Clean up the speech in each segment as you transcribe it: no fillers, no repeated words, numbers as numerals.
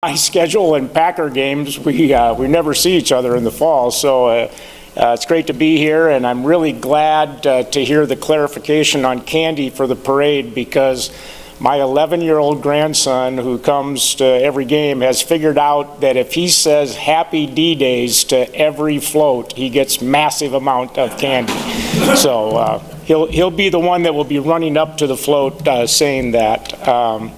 my schedule and Packer games, we never see each other in the fall, so it's great to be here, and I'm really glad to hear the clarification on candy for the parade, because my 11-year-old grandson, who comes to every game, has figured out that if he says Happy D-Days to every float, he gets massive amount of candy. So he'll be the one that will be running up to the float saying that.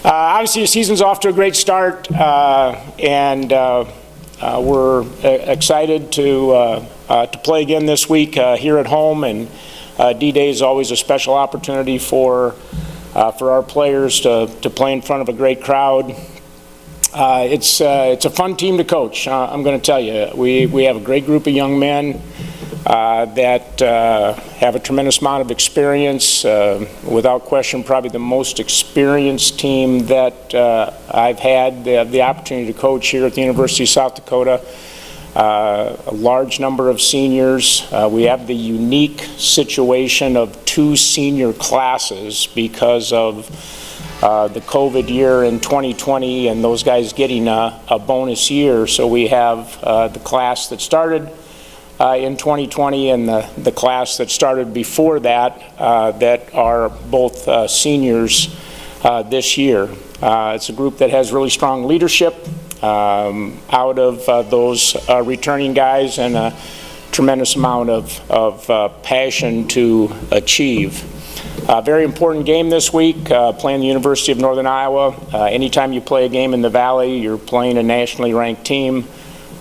Obviously, the season's off to a great start, and we're excited to play again this week here at home. And D-Day is always a special opportunity for our players to play in front of a great crowd. It's a fun team to coach. I'm going to tell you, we have a great group of young men that have a tremendous amount of experience. Without question, probably the most experienced team that I've had the opportunity to coach here at the University of South Dakota. A large number of seniors. We have the unique situation of 2 senior classes because of the COVID year in 2020 and those guys getting a bonus year. So we have the class that started in 2020 and the class that started before that that are both seniors this year. It's a group that has really strong leadership out of those returning guys, and a tremendous amount of passion to achieve. Very important game this week, playing the University of Northern Iowa. Anytime you play a game in the Valley, you're playing a nationally ranked team.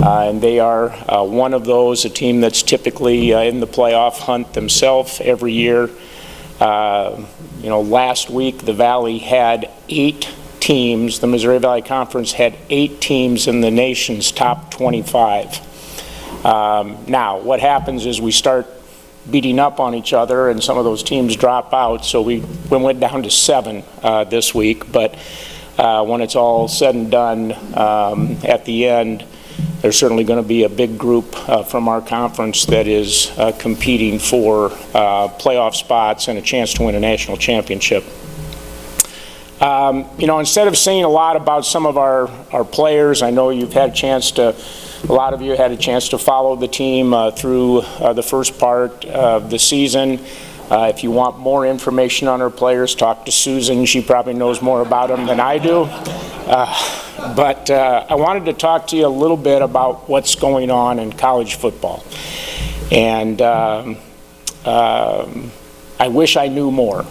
And they are one of those, a team that's typically in the playoff hunt themselves every year. Last week the Valley had 8 teams. The Missouri Valley Conference had 8 teams in the nation's top 25. Now, what happens is we start beating up on each other, and some of those teams drop out. So we went down to 7 this week. But when it's all said and done, at the end, there's certainly going to be a big group from our conference that is competing for playoff spots and a chance to win a national championship. Instead of saying a lot about some of our players, I know you've had a chance to, a lot of you had a chance to follow the team through the first part of the season. If you want more information on our players, talk to Susan. She probably knows more about them than I do. But I wanted to talk to you a little bit about what's going on in college football. And I wish I knew more,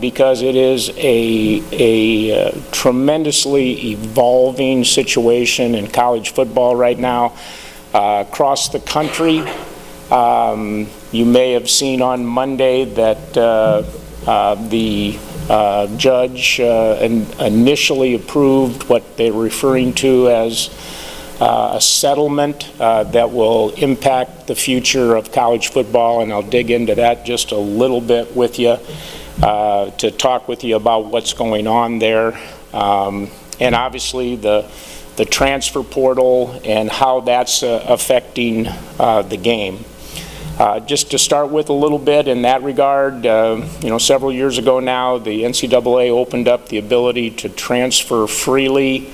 because it is a tremendously evolving situation in college football right now across the country. You may have seen on Monday that the judge initially approved what they're referring to as a settlement that will impact the future of college football, and I'll dig into that just a little bit with you to talk with you about what's going on there, and obviously the transfer portal and how that's affecting the game. Just to start with a little bit in that regard, several years ago now, the NCAA opened up the ability to transfer freely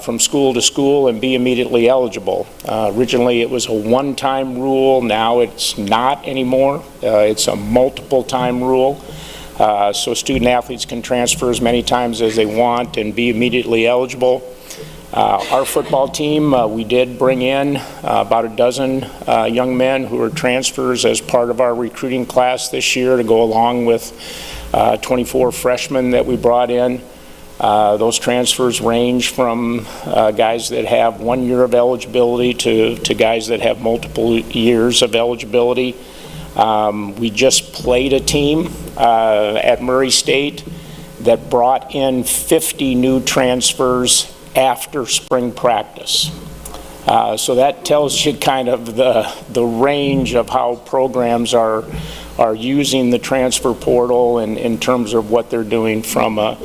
from school to school and be immediately eligible. Originally it was a one-time rule. Now it's not anymore. It's a multiple-time rule. So student athletes can transfer as many times as they want and be immediately eligible. Our football team, we did bring in about a dozen young men who are transfers as part of our recruiting class this year to go along with 24 freshmen that we brought in. Those transfers range from guys that have 1 year of eligibility to guys that have multiple years of eligibility. We just played a team at Murray State that brought in 50 new transfers after spring practice. So that tells you kind of the range of how programs are using the transfer portal and in terms of what they're doing from a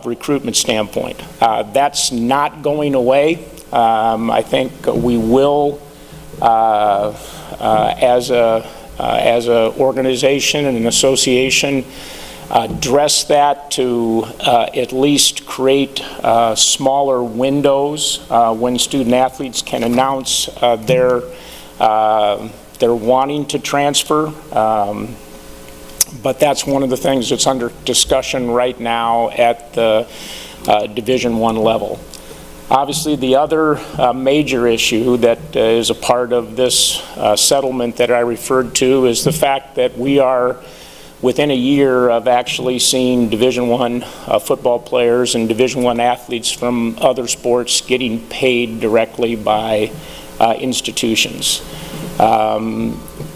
recruitment standpoint. That's not going away. I think we will, as a organization and an association, address that to at least create smaller windows when student athletes can announce they're wanting to transfer. But that's one of the things that's under discussion right now at the Division I level. Obviously, the other major issue that is a part of this settlement that I referred to is the fact that we are within a year of actually seeing Division I football players and Division I athletes from other sports getting paid directly by institutions.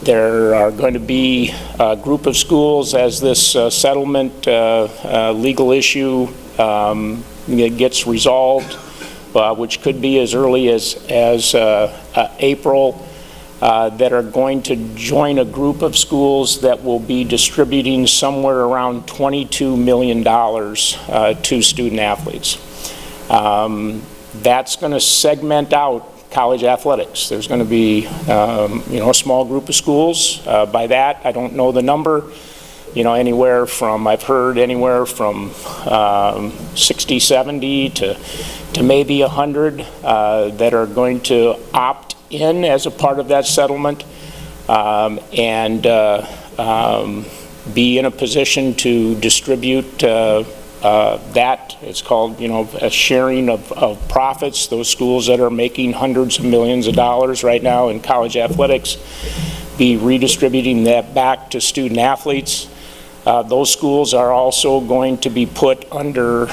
There are going to be a group of schools as this settlement legal issue gets resolved, which could be as early as April, that are going to join a group of schools that will be distributing somewhere around $22 million to student athletes. That's going to segment out college athletics. There's going to be, a small group of schools. By that, I don't know the number. Anywhere from, I've heard anywhere from 60, 70 to maybe 100 that are going to opt in as a part of that settlement and be in a position to distribute that. It's called, a sharing of profits. Those schools that are making hundreds of millions of dollars right now in college athletics be redistributing that back to student athletes. Those schools are also going to be put under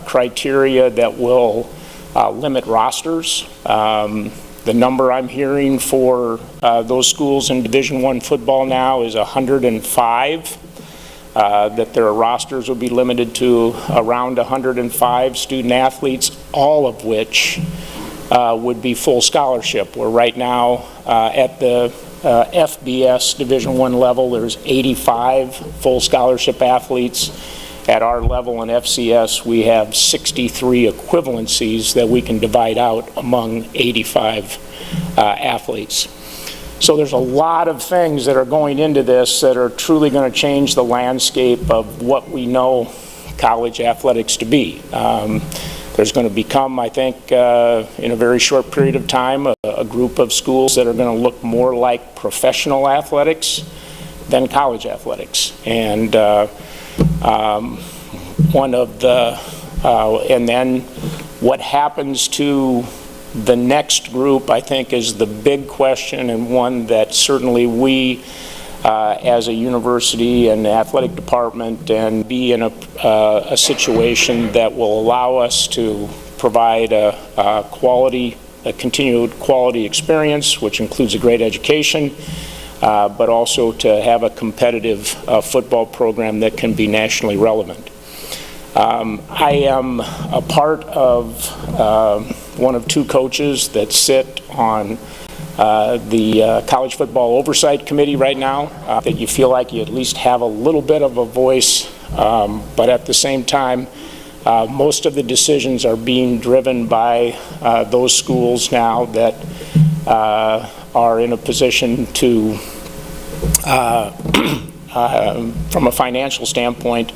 criteria that will limit rosters. The number I'm hearing for those schools in Division I football now is 105, that their rosters will be limited to around 105 student athletes, all of which would be full scholarship, where right now at the FBS Division I level, there's 85 full scholarship athletes. At our level in FCS, we have 63 equivalencies that we can divide out among 85 athletes. So there's a lot of things that are going into this that are truly going to change the landscape of what we know college athletics to be. There's going to become, I think, in a very short period of time, a group of schools that are going to look more like professional athletics than college athletics. And one of the, and then what happens to the next group, I think, is the big question, and one that certainly we as a university and athletic department and be in a situation that will allow us to provide a continued quality experience, which includes a great education, but also to have a competitive football program that can be nationally relevant. I am a part of one of two coaches that sit on the College Football Oversight Committee right now, that you feel like you at least have a little bit of a voice, but at the same time, most of the decisions are being driven by those schools now that are in a position to, from a financial standpoint,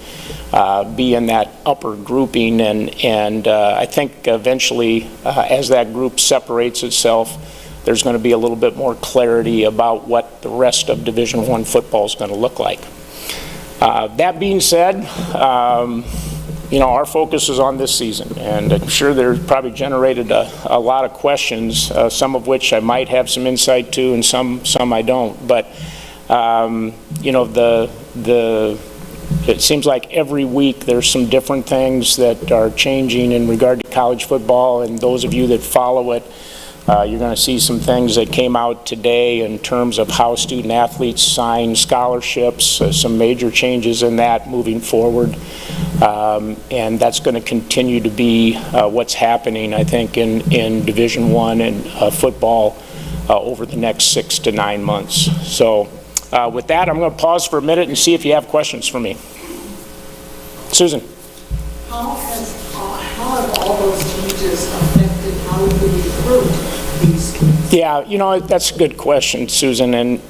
be in that upper grouping, and I think eventually as that group separates itself, there's going to be a little bit more clarity about what the rest of Division I football is going to look like. That being said, our focus is on this season, and I'm sure there's probably generated a lot of questions, some of which I might have some insight to, and some I don't. But it seems like every week there's some different things that are changing in regard to college football, and those of you that follow it, you're going to see some things that came out today in terms of how student athletes sign scholarships, some major changes in that moving forward, and that's going to continue to be what's happening, I think, in Division I and football over the next 6 to 9 months. So with that, I'm going to pause for a minute and see if you have questions for me. Susan. How have all those changes affected how you recruit these kids? Yeah, that's a good question, Susan, and